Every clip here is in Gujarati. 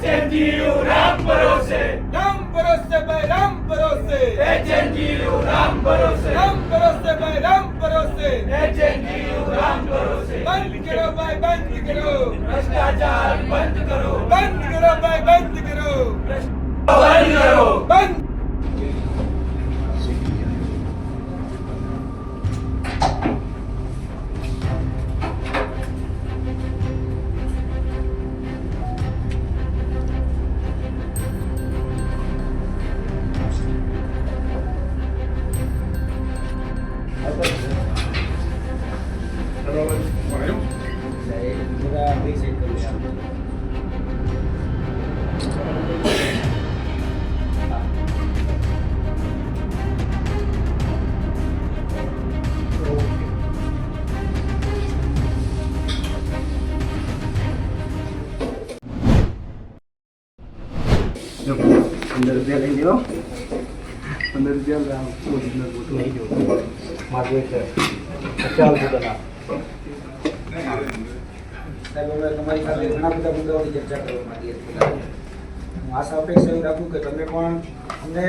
HNGU राम भरोसे भाई राम भरोसे HNGU राम भरोसे भाई राम भरोसे HNGU राम भरोसे बंद करो भाई बंद करो भ्रष्टाचार बंद करो बंद करो भाई बंद करो बंद करो बंद ₹15 લઈ લ્યો. ₹15 ઓરિજિનલ ફોટો લઈ લો. મારું એક ચાલ ફોટોના સાહેબ હવે તમારી સાથે ઘણા બધા મુદ્દાઓની ચર્ચા કરવા માંગીએ છીએ. હું આશા અપેક્ષા એવી રાખું કે તમે પણ અમને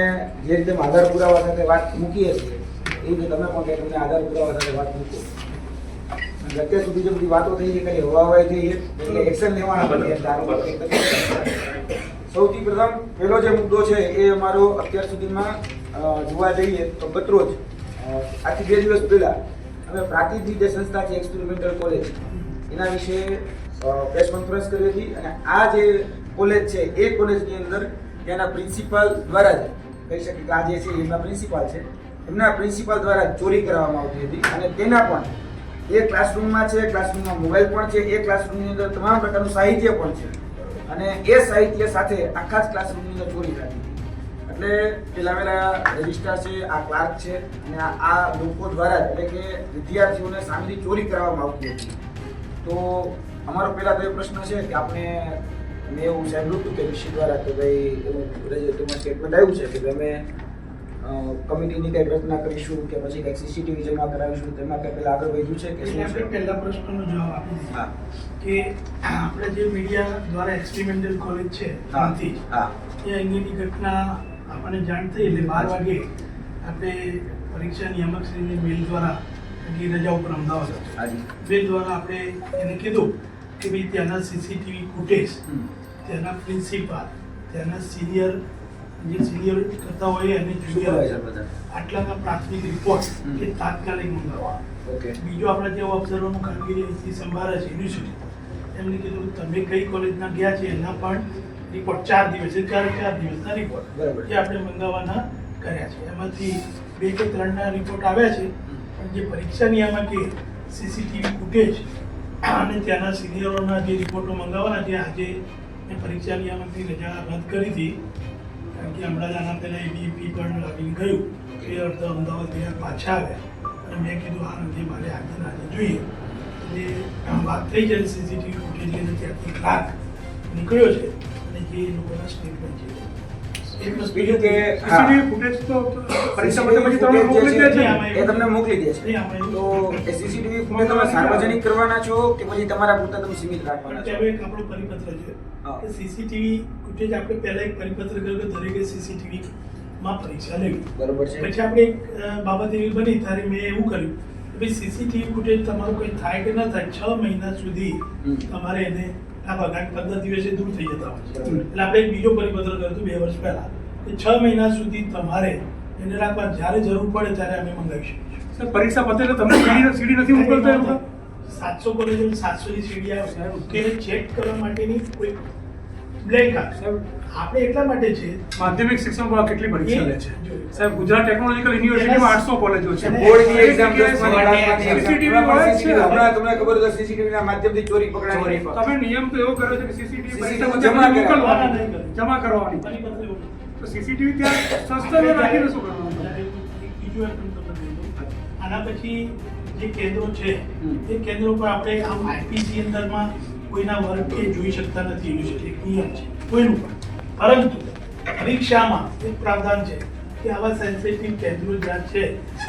જે રીતે આધાર પુરાવા સાથે વાત મૂકીએ છીએ એ રીતે તમે પણ કંઈક અમને આધાર પુરાવા સાથે વાત મૂકો. અત્યાર સુધી જે બધી વાતો થઈ છે કરી હવાવાઈ થઈ એટલે એક્શન લેવાના બને સૌથી પ્રથમ પહેલો જે મુદ્દો છે એ અમારો અત્યાર સુધીમાં જોવા જઈએ તો ગતરોજ આથી 2 દિવસ પહેલા અમે પ્રાતિજની જે સંસ્થા છે એક્સપેરિમેન્ટલ કોલેજ એના વિશે પ્રેસ કોન્ફરન્સ કરી હતી અને આ જે કોલેજ છે એ કોલેજની અંદર ત્યાંના પ્રિન્સિપાલ દ્વારા જ કહી શકીએ કે આ જે છે એમના પ્રિન્સિપાલ છે એમના પ્રિન્સિપાલ દ્વારા ચોરી કરવામાં આવતી હતી અને તેના પણ એ ક્લાસરૂમમાં છે, ક્લાસરૂમમાં મોબાઈલ પણ છે, એ ક્લાસરૂમની અંદર તમામ પ્રકારનું સાહિત્ય પણ છે અને એ સાહિત્ય સાથે આખા જ ક્લાસરૂમની અંદર ચોરી થતી એટલે પેલા રજિસ્ટ્રાર છે, આ ક્લાર્ક છે અને આ લોકો દ્વારા એટલે કે વિદ્યાર્થીઓને સામેથી ચોરી કરવામાં આવતી હતી. તો અમારો પહેલા તો એ પ્રશ્ન છે કે આપણે મેં એવું સાંભળ્યું હતું કે વિષય દ્વારા કે ભાઈ એવું રજિસ્ટરમાં સ્ટેટમેન્ટ આવ્યું છે કે અમે કમિટીની કંઈક રચના કરીશું કે પછી કંઈક સીસીટીવી જમા કરાવીશું તેમાં કંઈ પહેલાં આગળ વધ્યું છે કે શું છે? પહેલા પ્રશ્નનો જવાબ આપી દીધો કે આપણે જે મીડિયા દ્વારા એક્સપેરિમેન્ટલ કોલેજ છે ત્યાંથી એ અંગેની ઘટના આપણને જાણ થઈ એટલે 12 વાગે આપણે પરીક્ષા નિયામકશ્રીની મેલ દ્વારા રજા ઉપર અમદાવાદ મેલ દ્વારા આપણે એને કીધું કે ભાઈ ત્યાંના સીસીટીવી ફૂટેજ ત્યાંના પ્રિન્સિપાલ ત્યાંના સિનિયર કરતા હોય અને આટલાના પ્રાથમિક રિપોર્ટ એ તાત્કાલિક મંગાવવા. બીજું આપણા જે ઓબ્ઝર્વરનું કામગીરી સંભાળે છે યુનિવર્સિટી એમને કીધું તમે કઈ કોલેજના ગયા છે એના પણ રિપોર્ટ 4 દિવસે 4 દિવસના રિપોર્ટ જે આપણે મંગાવવાના કર્યા છે. એમાંથી 2 કે 3ના રિપોર્ટ આવ્યા છે પણ જે પરીક્ષા નિયામકે સીસીટીવી ફૂટેજ અને ત્યાંના સિનિયરોના જે રિપોર્ટો મંગાવવાના છે આજે મેં પરીક્ષા નિયામકની રજા રદ કરી હતી કારણ કે હમણાં જ આના પહેલાં એબીપી પણ લાવીને ગયું એ અર્થ અમદાવાદ ગયા પાછા આવ્યા અને મેં કીધું આ નથી મારે આજે જોઈએ એટલે વાત થઈ છે સીસીટીવી ફૂટેજની અંદર ત્યાંથી ક્લાર્ક નીકળ્યો છે અને જે લોકોના સ્ટેટમેન્ટ છે બીજું કે સીસીટીવી ફૂટેજ તો પરીક્ષા પછી તમને મોકલી દે છે તો એ સીસીટીવી ફૂટેજ તમે સાર્વજનિક કરવાના છો કે પછી તમારા પૂરતા તમે સીમિત રાખવાના છો? એક આપણો પરિપત્ર છે કે સીસીટીવી ફૂટેજ આપણે પહેલા એક પરિપત્ર કર્યો કે દરેકે સીસીટીવી માં પરીક્ષા લેવી બરોબર છે. પછી આપણે એક બાબત એવી બની ત્યારે મેં એવું કર્યું કે ભાઈ સીસીટીવી ફૂટેજ તમારું કંઈ થાય કે ન થાય 6 મહિના સુધી તમારે એને આ કારણ 15 દિવસે દૂર થઈ જતા હોય છે એટલે આપણે એક બીજો પરિપત્ર કર્યો 2 વર્ષ પહેલા કે 6 મહિના સુધી તમારે એને રાખવા જ્યારે જરૂર પડે ત્યારે અમે મંગાવી શકીએ. પરીક્ષા પતે એટલે તમને સીડી નથી મોકલતા? 700 કોલેજ 700 ની સીડી આવે તેને ચેક કરવા માટેની કોઈ બ્લેન્ક આપણે એટલા માટે છે માધ્યમિક શિક્ષણ વિભાગ કેટલી પરીક્ષા લે છે સાહેબ? ગુજરાત ટેકનોલોજીકલ યુનિવર્સિટીમાં 800 કોલેજો છે. બોર્ડની એક્ઝામ 10 સીસીટીવી હોય છે. હમણાં તમને ખબર છે સીસીટીવી ના માધ્યમથી ચોરી પકડાય. તમે નિયમ તો એવો કર્યો છે કે સીસીટીવી જમા કરવાની તો સીસીટીવી ત્યાં સંસ્થાને રાખીને શું કરવાનું? બીજું આના પછી જે કેન્દ્રો છે એ કેન્દ્રો પર આપણે આમ આઈપીસી અંદરમાં કોઈના વર્ગ કે જોઈ શકતા નથી યુનિવર્સિટી નિયમ છે કોઈનું પણ પરંતુ પરીક્ષામાં એક પ્રાવધાન છે કે આવા સેન્સિટિવ કેન્દ્રો જ્યાં છે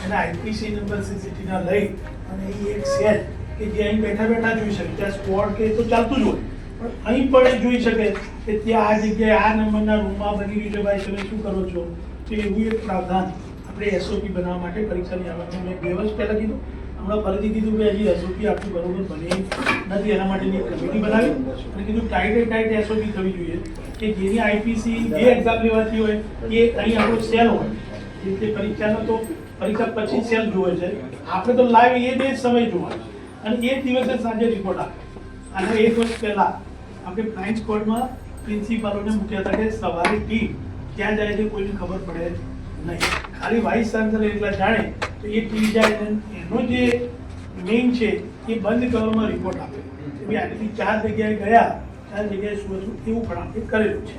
એના આઈપીસી નંબર સીસીટીવીના લઈ અને એ એક સેલ કે જે અહીં બેઠા જોઈ શકે ત્યાં સ્ક્વોડ કે તો ચાલતું જ હોય પણ અહીં પણ એ જોઈ શકે કે ત્યાં આ જગ્યાએ આ નંબરના રૂમમાં બની રહ્યું છે, ભાઈ તમે શું કરો છો? તો એવું એક પ્રાવધાન આપણે એસઓપી બનાવવા માટે પરીક્ષાની આવકને મેં 2 વર્ષ પહેલાં કીધું, હમણાં ફરીથી કીધું કે હજી એસઓપી આપણું બરોબર બની નથી, એના માટેની એક કમિટી બનાવી અને કીધું ટાઈટ એસઓપી થવી જોઈએ કે જેની આઈપીસી જે એક્ઝામ લેવાતી હોય એ અહીં આપણો સેલ હોય. જે રીતે પરીક્ષાનો તો પરીક્ષા પછી સેલ જોવે છે, આપણે તો લાઈવ એ જ સમય જોવાનું અને એ જ દિવસે સાંજે રિપોર્ટ આપે. અને 1 વર્ષ પહેલા આપણે ફ્લાઇંગ સ્ક્વોડમાં પ્રિન્સિપાલોને મૂક્યા હતા કે સવારે ટીમ ક્યાં જાય છે કોઈને ખબર પડે નહીં, ખાલી વાઇસ ચાન્સલર એટલા જાણે તો એ ટીમ જાય એનો જે મેઇન છે એ બંધ કરવામાં રિપોર્ટ આપે કે આટલી 4 જગ્યાએ ગયા, 4 જગ્યાએ શું હતું એવું પણ આપણે કરેલું છે.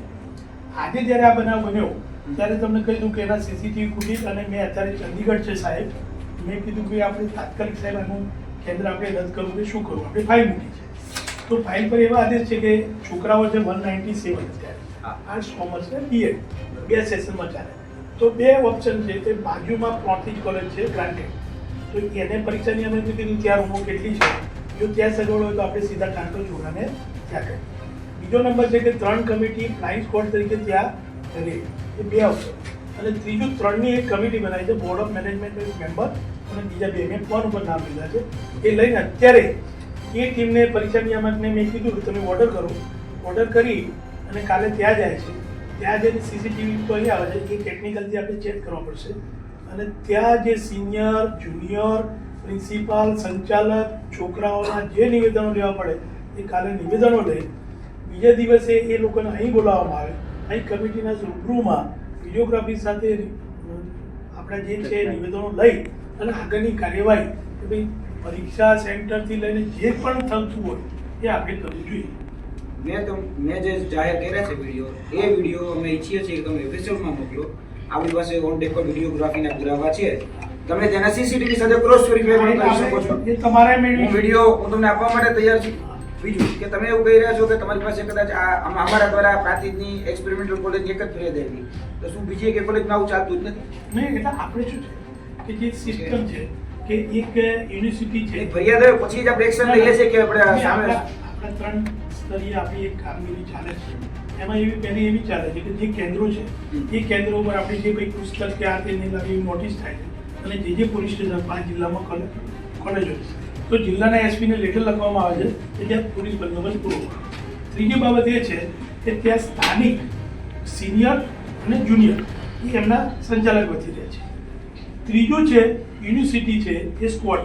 આજે જ્યારે આ બનાવ બન્યો ત્યારે તમને કહી દઉં કે એના સીસીટીવી ફૂટેજ અને મેં અત્યારે ચંદીગઢ છે સાહેબ, મેં કીધું કે આપણે તાત્કાલિક સાહેબ આનું કેન્દ્ર આપણે રદ કરવું કે શું કરવું, આપણે ફાઇલ મૂકી છે. તો ફાઇલ પર એવા આદેશ છે કે છોકરાઓ છે 197 અત્યારે આર્ટ્સ કોમર્સ ને બીએડ 2 સેશનમાં ચાલે. તો 2 ઓપ્શન છે તે બાજુમાં પ્લોટિંગ કોલેજ છે ગ્રાન્ટેડ, તો એને પરીક્ષાની અમે કીધું ત્યાં રૂમો કેટલી છે, જો ત્યાં સગવડ હોય તો આપણે સીધા ટ્રાન્સફર છોકરાને ત્યાં કરીએ. બીજો નંબર છે કે 3 કમિટી ફ્લાઇંગ સ્ક્વોડ તરીકે ત્યાં કરી, એ 2 ઓપ્શન. અને ત્રીજું 3ની એક કમિટી બનાવી છે, બોર્ડ ઓફ મેનેજમેન્ટ મેમ્બર અને બીજા 2 મેં ફોન ઉપર નામ લીધા છે. એ લઈને અત્યારે એ ટીમને પરીક્ષા નિયામકને મેં કીધું કે તમે ઓર્ડર કરો, ઓર્ડર કરી અને કાલે ત્યાં જાય છે. ત્યાં જે સીસીટીવી તો અહીં આવે છે એ ટેકનિકલથી આપણે ચેક કરવા પડશે અને ત્યાં જે સિનિયર જુનિયર પ્રિન્સિપાલ સંચાલક છોકરાઓના જે નિવેદનો લેવા પડે એ કાલે નિવેદનો લઈ બીજા દિવસે એ લોકોને અહીં બોલાવવામાં આવે, અહીં કમિટીના રૂબરૂમાં વિડીયોગ્રાફી સાથે આપણા જે છે નિવેદનો લઈ અને આગળની કાર્યવાહી કે ભાઈ પરીક્ષા સેન્ટરથી લઈને જે પણ થતું હોય એ આપણે કરવું જોઈએ. મેં જે જાહેર કર્યા છે વિડીયો, એ વિડીયો અમે ઈચ્છીએ છીએ કે તમે ઓફિશિયલમાં મોકલો. આપણી પાસે ઓન રેકોર્ડ વિડીયોગ્રાફીના પુરાવા છે, તમે તેના સીસીટીવી સાથે ક્રોસ વેરીફાઈ પણ કરી શકો છો. એ તમારે વિડીયો હું તમને આપવા માટે તૈયાર છું. બીજું કે તમે એવું કહી રહ્યા છો કે તમારી પાસે કદાચ અમારા દ્વારા પ્રાંતિજની એક્સપેરિમેન્ટલ કોલેજ એક જ ફરિયાદ આવી, તો શું બીજી એક કોલેજમાં આવું ચાલતું જ નથી? નહીં, એટલે આપણે શું છે કે જે સિસ્ટમ છે કે એક યુનિવર્સિટી છે, ફરિયાદ આવે પછી જ આપણે એક્શન લઈએ છીએ કે આપણે સામે આપણા 3 સ્તરીય આપણી એક કામગીરી ચાલે છે. એમાં એવી ચાલે છે કે જે કેન્દ્રો છે એ કેન્દ્રો ઉપર આપણી જે કંઈ પુસ્તક કે આ તેની લાગી નોટિસ થાય છે અને જે પોલીસ સ્ટેશન 5 જિલ્લામાં કોલેજો છે તો જિલ્લાના એસપીને લેટર લખવામાં આવે છે કે ત્યાં પોલીસ બંદોબસ્ત પૂરો કરો. ત્રીજી બાબત એ છે કે ત્યાં સ્થાનિક સિનિયર અને જુનિયર એ એમના સંચાલક વધી રહે છે. ત્રીજું છે યુનિવર્સિટી છે એ સ્ક્વોડ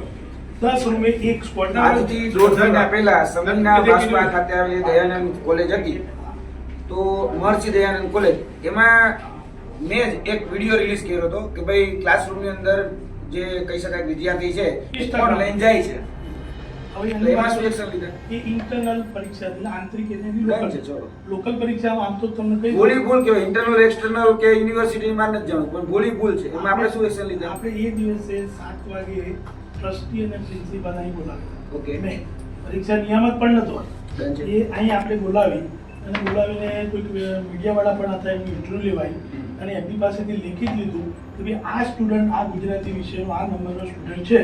10 રૂમે એક સ્ક્વોડ. આજથી 1.5 મહિના પહેલા સમયના બાસવા ખાતે આવેલી દયાનંદ કોલેજ હતી, તો મહર્ષિ દયાનંદ કોલેજ, એમાં મેં એક વિડીયો રિલીઝ કર્યો હતો કે ભાઈ ક્લાસરૂમની અંદર જે કહી શકાય વિદ્યાર્થી છે એ ફોન લઈને જાય છે. એમાં શું એક્શન લીધા? એ ઇન્ટરનલ પરીક્ષા એટલે આંતરિક છે. ચલો, લોકલ પરીક્ષામાં આમ તો તમને કઈ ભૂલી ભૂલ કહેવાય, ઇન્ટરનલ એક્સટર્નલ કે યુનિવર્સિટીમાં નથી જાણવું, પણ ભૂલી ભૂલ છે. એમાં આપણે શું એક્શન લીધા? આપણે એ દિવસે 7 વાગે ટ્રસ્ટી અને પ્રિન્સિપાલ અહીં બોલાવ્યા. ઓકે, નહીં, પરીક્ષા નિયામક પણ નતો, ડન છે. એ અહીં આપણે બોલાવીને કોઈક મીડિયાવાળા પણ હતા, એમની ઇન્ટરવ્યુ લેવાય અને એમની પાસેથી લેખિત લીધું કે ભાઈ આ સ્ટુડન્ટ આ ગુજરાતી વિષયનો આ નંબરનો સ્ટુડન્ટ છે,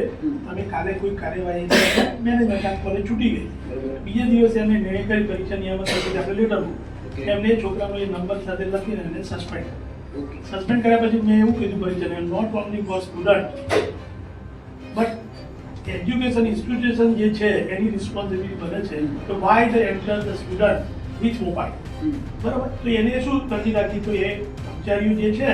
તમે કાલે કોઈ કાર્યવાહી મેનેજમેન્ટ આ કોલેજ છૂટી ગઈ. બીજા દિવસે અમે નિર્ણય કરી પરીક્ષા નિયામક તરીકે આપણે લેટર એમને છોકરાનો એ નંબર સાથે લખીને એને સસ્પેન્ડ કર્યા. પછી મેં એવું કીધું પરીક્ષાને not only for student but education institution જે છે એની રિસ્પોન્સિબિલિટી બને છે તો why the enter the student with mobile. બરાબર, તો એને શું નથી રાખી, તો એ કર્મચારીઓ જે છે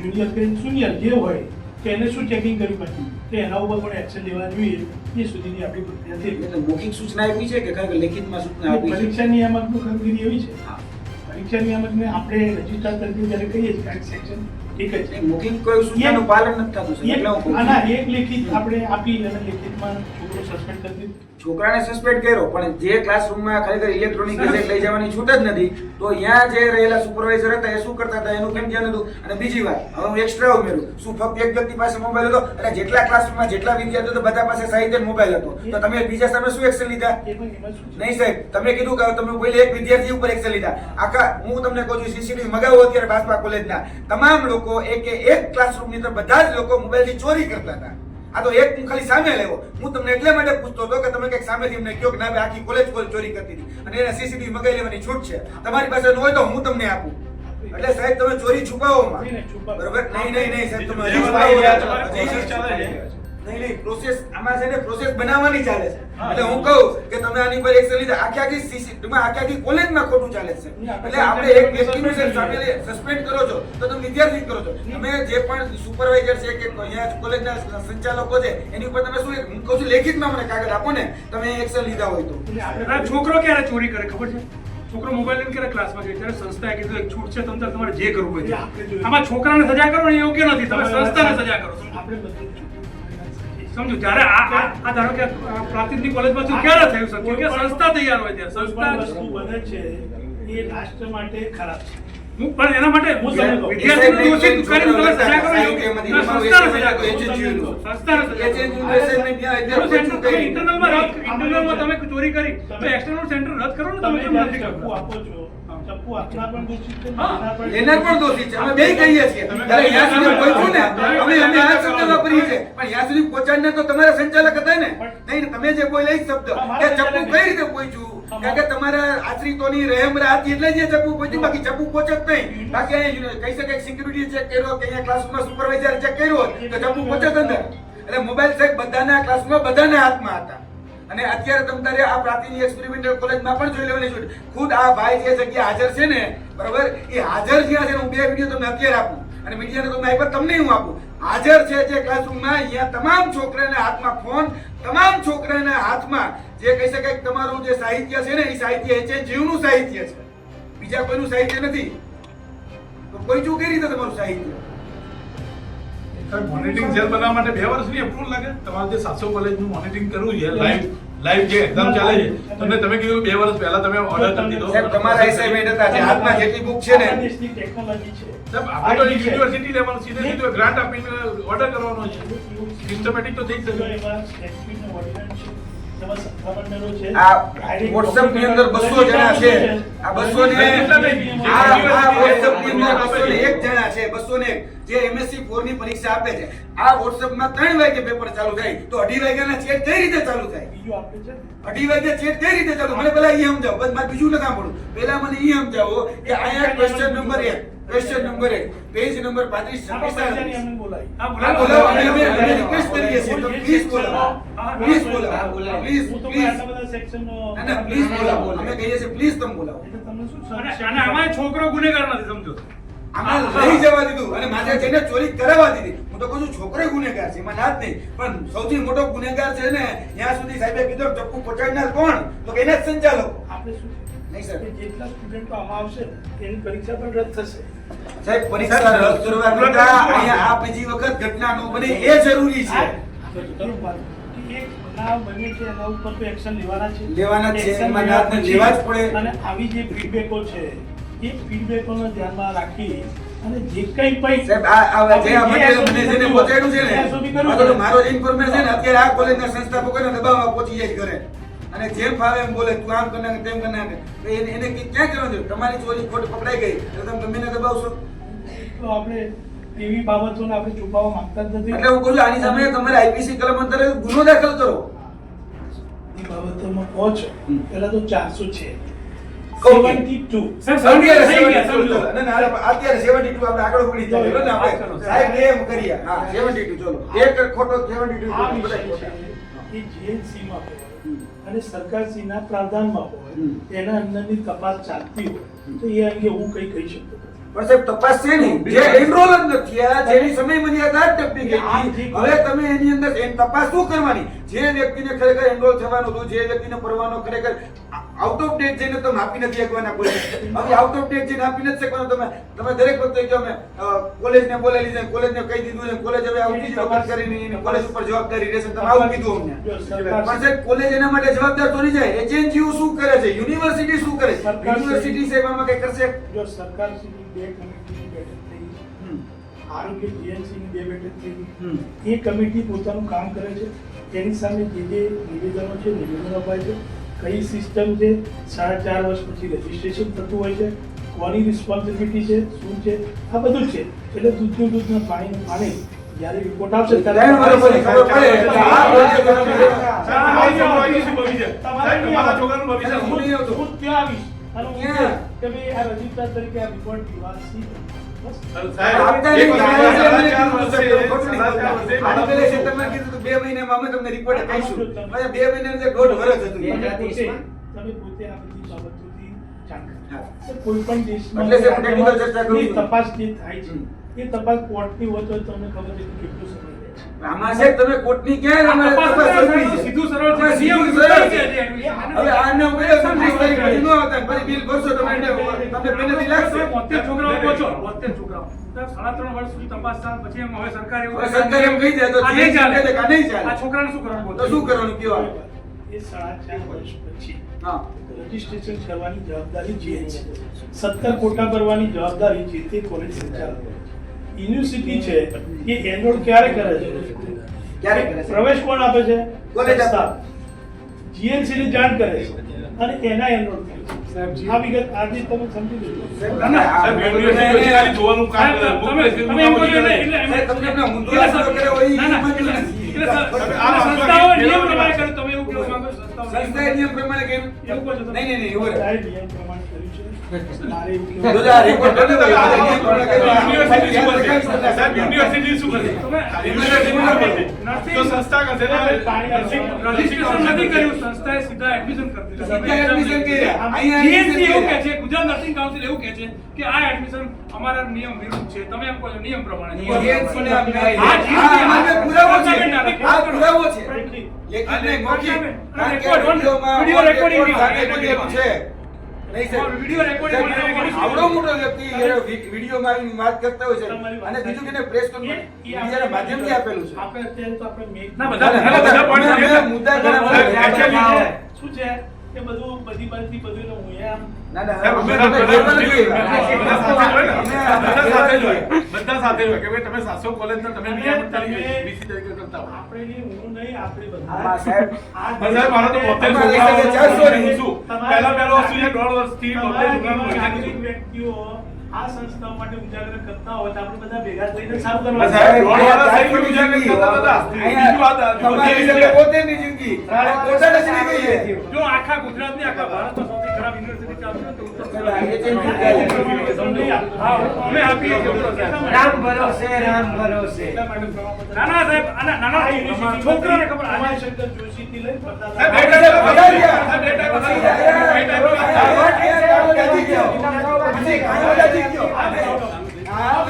જુનિયર કે સિનિયર જે હોય તો એને શું ચેકિંગ કર્યું પછી તો એના ઉપર પણ એક્શન લેવા જોઈએ. એ સુધીની આપણી પ્રક્રિયા છે. એટલે મૌખિક સૂચના આપી છે કે ખરેખર લેખિતમાં સૂચના આપી છે? પરીક્ષા નિયામકની કામગીરી એવી છે, પરીક્ષા નિયામકને આપણે રજિસ્ટર તરીકે જ્યારે કહીએ છીએ કારણ સેક્શન એક જ છે, મૌખિક કોઈ સૂચનાનું પાલન નથી થતું સર. એટલે હું કહું છું. એક લેખિત આપણે આપી અને લેખિતમાં છોકરો સસ્પેન્ડ કરી દીધો. છોકરાને સસ્પેન્ડ કર્યો, પણ જે ક્લાસરૂમમાં ખરેખર ઇલેક્ટ્રોનિક ગેજેટ લઈ જવાની છૂટ જ નથી, તો અહીંયા જે રહેલા સુપરવાઇઝર હતા એ શું કરતા હતા એનું કેમ ધ્યાન હતું? અને બીજી વાત, હવે હું એક્સ્ટ્રા ઉમેરું, શું ફક્ત એક વ્યક્તિ પાસે મોબાઈલ હતો? અને જેટલા ક્લાસરૂમમાં જેટલા વિદ્યાર્થીઓ હતા બધા પાસે સાહિત્ય મોબાઈલ હતો, તો તમે બીજા સામે શું એક્શન લીધા? નહીં સાહેબ, તમે કીધું કે તમે પહેલે એક વિદ્યાર્થી ઉપર એક્શન લીધા. આખા હું તમને કહું છું સીસીટીવી મગાવો અત્યારે બાસપા કોલેજના તમામ લોકો એક ક્લાસરૂમની અંદર બધા જ લોકો મોબાઈલથી ચોરી કરતા હતા. આ તો એક હું ખાલી સામે લેવો. હું તમને એટલે માટે પૂછતો હતો કે તમે કંઈક સામેથી અમને કહો કે ના ભાઈ આખી કોલેજ ચોરી કરતી હતી અને એને સીસીટીવી મગાવી લેવાની છૂટ છે, તમારી પાસે ન હોય તો હું તમને આપું. એટલે સાહેબ તમે ચોરી છુપાવોમાં બરોબર. નહીં સાહેબ તમે હજી છુપાવો. નહીં પ્રોસેસ આમાં છે ને પ્રોસેસ બનાવવાની ચાલે છે. એટલે હું કહું કે તમે આની પર એક્શન લીધા આખી સીસીટીવીમાં આખી કોલેજમાં ખોટું ચાલે છે. એટલે આપણે એક વ્યક્તિનું સસ્પેન્ડ કરો છો તો તમે વિદ્યાર્થી કરો છો. તમે જે પણ સુપરવાઇઝર છે કે અહીંયા કોલેજના સંચાલકો છે એની ઉપર તમે શું હું કહું છું લેખિતમાં મને કાગળ આપો ને તમે એક્શન લીધા હોય તો. છોકરો ક્યારે ચોરી કરે ખબર છે? છોકરો મોબાઈલ લઈને ક્યારે ક્લાસમાં ગયો ત્યારે સંસ્થાએ કીધું એક છૂટ છે તમને તમારે જે કરવું હોય આમાં છોકરાને સજા કરો ને યોગ્ય નથી. તમે સંસ્થાને સજા કરો. સમજો જ્યારે આ ધારો કે પ્રાથમિક કોલેજમાં શું ક્યારે થયું સત્ય કે સંસ્થા તૈયાર હોય ત્યારે સંસ્થા વસ્તુ બને છે એ રાષ્ટ્ર માટે ખરાબ છે. હું પણ એના માટે વિદ્યાર્થીને દોષિત કરીને તમે સજા કરો યોગ્ય. સંસ્થાને સજા કરો. સંસ્થાને સજા કરો. ઇન્ટરનલમાં તમે ચોરી કરી તો એક્સટર્નલ સેન્ટર રદ કરો ને. તમે કેમ નથી ચપ્પુ આપો છો, ચપ્પુ આપના પણ દોષિત છે, હા. એના પણ એના પણ દોષી છે. અમે બેય કહીએ છીએ. ત્યારે અહીંયા સુધી પહોંચ્યું ને અમે આ શબ્દ વાપરીએ છીએ પણ અહીંયા સુધી પહોંચાડને તો તમારા સંચાલક હતા ને. નહીં તમે જે બોલ્યા એ શબ્દ કે ચપ્પુ કઈ રીતે પહોંચ્યું કારણ કે તમારા આશ્રિતોની રહેમ હતી એટલે જે ચપ્પુ પહોંચ્યું. બાકી ચપ્પુ પહોંચે જ નહીં. બાકી અહીંયા કહી શકાય સિક્યુરિટી ચેક કર્યો કે અહીંયા ક્લાસરૂમમાં સુપરવાઇઝર ચેક કર્યો તો ચપ્પુ પહોંચે જ અંદર. એટલે મોબાઈલ સાહેબ બધાના ક્લાસમાં બધાના હાથમાં હતા. અને અત્યારે તમે તારે આ પ્રાતિની એક્સપેરિમેન્ટલ કોલેજમાં પણ જોઈ લેવાની છે. ખુદ આ ભાઈ જે જગ્યા હાજર છે ને બરાબર એ હાજર જ્યાં છે હું બે વિડીયો તમને અત્યારે આપું અને મીડિયાને તમે આપ્યા તમને હું આપું. હાજર છે જે ક્લાસરૂમમાં અહીંયા તમામ છોકરાના હાથમાં ફોન, તમામ છોકરાના હાથમાં જે કહી શકાય કે તમારું જે સાહિત્ય છે ને એ સાહિત્ય છે જીવનું સાહિત્ય છે, બીજા કોઈનું સાહિત્ય નથી. તો કોઈ કઈ રીતે તમારું સાહિત્ય મોનિટરિંગ સેલ બનાવવા માટે 2 વર્ષની અપ્રુવલ લાગે? તમારે જે 700 કોલેજનું મોનિટરિંગ કરવું છે લાઈવ જે એક્ઝામ ચાલે છે તમે કીધું 2 વર્ષ પહેલા તમે ઓર્ડર કરી દીધો. સાહેબ તમારા એસાઇનમેન્ટ હતા જે હાથમાં જેટલી બુક છે ને દેશની ટેકનોલોજી છે. સાહેબ આપણે તો યુનિવર્સિટી લેવલ સીધે ગ્રાન્ટ આપીને ઓર્ડર કરવાનો છે. સિસ્ટમેટિક તો થઈ જ શકે. એમાં સ્ટેચ્યુનો ઓર્ડિનન્સ છે, એમાં સત્તામંડળો છે. આ WhatsApp ની અંદર 200 જણા છે. આ 200 ને આ WhatsApp ની અંદર 201 જણા છે. 201 જે MSc 4 ની પરીક્ષા આપે છે. આ WhatsApp માં 3 વાગે પેપર ચાલુ થાય તો 2:30 વાગ્યાના ચેટ કઈ રીતે ચાલુ થાય? બીજું આપણે છે 2:30 વાગે ચેટ કઈ રીતે ચાલુ? મને પહેલા ઈ સમજાવો. બસ મારે બીજું ન સાંભળવું. પહેલા મને ઈ સમજાવો કે અહીંયા ક્વેશ્ચન નંબર 1 પેજ નંબર 35 અમને બોલાય. આ બોલાવો અમે રિક્વેસ્ટ કરીએ છીએ તો પ્લીઝ બોલાવો. પ્લીઝ બોલાવો. પ્લીઝ હું તો પ્લીઝ આટલા બધા સેક્શનનો ના પ્લીઝ બોલાવો. અમે કહીએ છીએ પ્લીઝ તમે બોલાવો. એટલે તમને શું અને આમાં છોકરો ગુનેગાર નથી. સમજો આમાં લઈ જવા દીધું અને માથે જઈને ચોરી કરાવવા દીધી. હું તો કહું છું છોકરો ગુનેગાર છે એમાં ના જ નહીં પણ સૌથી મોટો ગુનેગાર છે ને ત્યાં સુધી સાહેબે કીધું ચપ્પુ પહોંચાડનાર કોણ તો કે એના જ સંચાલકો. આપણે શું નહીં સર કે જેટલા સ્ટુડન્ટો આમાં આવશે એની પરીક્ષા પણ રદ થશે. સાહેબ પરીક્ષા રદ કરવા કરતા અહીંયા આ બીજી વખત ઘટના ન બને એ જરૂરી છે. એક બનાવ બને છે એના ઉપર તો એક્શન લેવાના છે. લેવાના જ છે. Action એમાં ના જ લેવા જ પડે. અને આવી જે ફીડબેકો છે એ ફીડબેકોને ધ્યાનમાં રાખી અને જે કંઈ પણ સાહેબ આ જે આ મટીરીયલ મને છે ને પહોંચાડ્યું છે ને આ તો મારો ઇન્ફોર્મેશન છે ને અત્યારે આ કોલેજના સંસ્થાપકોને દબાવવા પહોંચી જાય ઘરે અને જેમ ફાવે એમ બોલે તું આમ કર નાખ તેમ કર નાખ. એને ક્યાં કરવાનું છે? તમારી ચોરી ખોટ પકડાઈ ગઈ એટલે તમે ગમે એને દબાવશો. તો આપણે એવી બાબતોને આપણે છુપાવવા માંગતા જ નથી. એટલે હું કહું છું આની સામે તમારે આઈપીસી કલમ અંતર્ગત ગુનો દાખલ કરો. એ બાબતોમાં પહોંચો પહેલા તો 400 છે. Okay. 72 સાહેબ થઈ ગયા સમજો. ના, ના, અત્યારે 72 આપણે આગળ વળી ચાલીએ. ને આપણે સાહેબ એમ કરીએ. હા 72 ચલો. એક ખોટો 72 આ બધા વિષય ખોટા. છે એ GNC માં હોય અને સરકારશ્રીના પ્રાવધાનમાં હોય એના અંદરની તપાસ ચાલતી હોય તો એ અંગે હું કઈ કહી શકતો નથી. પણ સાહેબ તપાસ છે ને જે એનરોલ જ નથી થયા જેની સમય મર્યાદા જ ટપી ગઈ હવે તમે એની અંદર એની તપાસ શું કરવાની? જે વ્યક્તિને ખરેખર એનરોલ થવાનું હતું જે વ્યક્તિને પરવાનો ખરેખર આઉટ ઓફ ડેટ જઈને તમે આપી નથી શકવાના કોઈ હવે આઉટ ઓફ ડેટ જઈને આપી નથી શકવાનું તમે દરેક વખતે જો અમે કોલેજને બોલાવી લીધા કોલેજને કહી દીધું છે કોલેજ હવે આવતી તપાસ કરીને એની કોલેજ ઉપર જવાબદારી રહેશે તમે આવું કીધું અમને પણ સાહેબ કોલેજ એના માટે જવાબદાર થોડી જાય એજન્સીઓ શું કરે છે યુનિવર્સિટી શું કરે છે યુનિવર્સિટી સાહેબ આમાં કઈ કરશે? જો સરકારશ્રીની 2 કમિટીની બેઠક થઈ આરોગ્ય GNCની 2 બેઠક થઈ એ કમિટી પોતાનું કામ કરે છે તેની સામે જે નિવેદનો છે નિવેદનો અપાય છે કઈ સિસ્ટમ છે 4.5 વર્ષ પછી રજીસ્ટ્રેશન થતું હોય છે કોની રિસ્પોન્સિબિલિટી છે શું છે આ બધું છે એટલે દૂધનું દૂધ ને પાણીનું પાણી જ્યારે રિપોર્ટ આવશે ત્રણ વર્ષ પછી ખબર પડે એટલે આ પ્રોજેક્ટ તમારા છોકરાનું ભવિષ્ય હું નહીં આવતો. હું ત્યાં આવીશ અને હું ક્યાં? કે ભાઈ આ રજિસ્ટર તરીકે આ રિપોર્ટ નિવાસી બસ આપતા નહીં, આની પહેલા સેપ્ટેમ્બર કીધું તો 2 મહિનામાં અમે તમને રિપોર્ટ કહીશું. પછી 2 મહિનાની અંદર દોઢ વર્ષ હતું. તમે પોતે આ બધી બાબતોથી જાણકાર હા. છો. કોઈ પણ દેશમાં એટલે સાહેબ technical ચર્ચા કરું છું. તપાસ જે થાય છે એ તપાસ કોર્ટની હોય તો તમને ખબર છે કે કેટલો સમય લે છે. આમાં સાહેબ તમે કોર્ટની ક્યાં અમારે તપાસ કરવી છે? સીધું સરળ છે. આમાં સીધું નિયમ સરળ છે. છે. હવે આને ઉમેરો 30 તારીખ પછી ન આવતા પછી બિલ ભરશો તમે તમને પેનલ્ટી લાગશે. 72 છોકરાઓ કહો છો, 72 છોકરાઓ. તો 3.5 વર્ષ સુધી તપાસ થાય, પછી એમ હવે સરકાર એવું હવે સરકાર એમ કહી દે તો આ નહીં ચાલે. આ નહીં ચાલે. આ છોકરાને શું કરવાનું? તો શું કરવાનું કયો આ? એ 4.5 વર્ષ પછી હા. રજીસ્ટ્રેશન કરવાની જવાબદારી જે છે 17 કોટા ભરવાની જવાબદારી જે તે કોલેજ સંચાલક કરે છે. યુનિવર્સિટી છે એ એનરોલ ક્યારે કરે છે? ક્યારે કરે છે? પ્રવેશ કોણ આપે છે? કોલેજ આપે. સંસ્થા. GNC ની જાણ કરે છે અને એના એનરોલ કરે છે. આ વિગત આજે તમે સમજી લેજો. ના, ના, સાહેબ, યુનિવર્સિટી ખાલી જોવાનું કામ કરે. તમે એમ કહો છો એટલે સાહેબ, તમને એમને ઊંધો રસ્તો કર્યો હોય એ ના, ના. મંજૂર નથી. એટલે સંસ્થાઓ નિયમ પ્રમાણે કરે. તમે એવું કહેવા માંગો છો? સંસ્થાએ નિયમ પ્રમાણે કર્યું? એવું કહો છો તમે? નહીં, એવું નથી. સરકારે નિયમ પ્રમાણે કર્યું છે. મારે એવું જો કહેવું- જો આ રેકોર્ડ કરી લો, આ નિયમ પ્રમાણે કર્યું. યુનિવર્સિટી શું કરશે? સાહેબ, યુનિવર્સિટી શું કરશે? યુનિવર્સિટી શું કરશે? તો સંસ્થા કરશે ને? રજીસ્ટ્રેશન નથી કર્યું, સંસ્થાએ સીધા એડમિશન કરી દીધા. સીધા એડમિશન કર્યા. અહીંયા GNC એડમિશન એવું કહે કર્યા. છે, ગુજરાત નર્સિંગ કાઉન્સિલ એવું કહે છે કે આ એડમિશન અમારા નિયમ વિરુદ્ધ છે. તમે એમ કહો છો નિયમ પ્રમાણે. GNC ને આપણે હા, આ અમારે પુરાવો છે. ગવર્નમેન્ટ આ પુરાવો છે. Frankly, લેખિત નહીં, મૌખિક. કારણ કે રેકોર્ડ, વિડીયોમાં વિડીયો રેકોર્ડિંગ રેકોર્ડ સાથે કરેલું છે. નહીં સાહેબ. વિડીયો રેકોર્ડિંગ સાહેબ, આવડો મોટો વ્યક્તિ વિડીયોમાં આવીને વાત કરતા હોય છે અને બીજું કે પ્રેસ કોન્ફરન્સ મીડિયાના માધ્યમથી આપેલું છે. આપણે અત્યારે તો આપણે મેં- ના, બધા point છે. મુદ્દા ઘણા બધા સાહેબ, actually શું છે કે બધું બધી બાજુથી બધું હું એમ ના, ના, સાહેબ, અમે બધા ઘેર પણ નથી બધા સાથે જ હોય કે ભાઈ તમે 700 કોલેજના તમે નિયમ તરીકે BC તરીકે કરતા હોય. આપણે નહીં, હું નહીં, આપણે બધા. હા, સાહેબ. આ પણ સાહેબ, મારો તો 72 તમારે છોકરાઓ એટલે 400 નહીં. શું? પહેલો વસ્તુ છે 1.5 વર્ષથી 72 તમારા છોકરાનું જેવા ભવિષ્ય નાગરિક કીધું. વ્યક્તિઓ આ સંસ્થાઓ માટે ઉજાગર કરતા હોય તો આપણે બધા ભેગા થઈને સારું પણ કરવાનું. સાહેબ, 1.5 વર્ષ થઈ ગયું ઉજાગર કરતા હતા. બીજી વાત આ તમારી બધી સાથે પોતેની જિંદગી પોતાને જ નહીં કહીએ. જો આખા ગુજરાતની આખા ભારતમાં સૌથી ખરાબ યુનિવર્સિટી ચાલતી હોય તો ઉત્તર હા, અમે આપીએ છીએ. રામ ભરોસે રામ ભરોસે. ના ના સાહેબ, નાના યુનિવર્સિટી છોકરાને ખબર આજે શંકર જોશીથી લઈને બધા સાહેબ, બે બધા ટાઈમ ગયા. સાહેબ, બે ટાઈમ પછી સાહેબ, બે ટાઈમ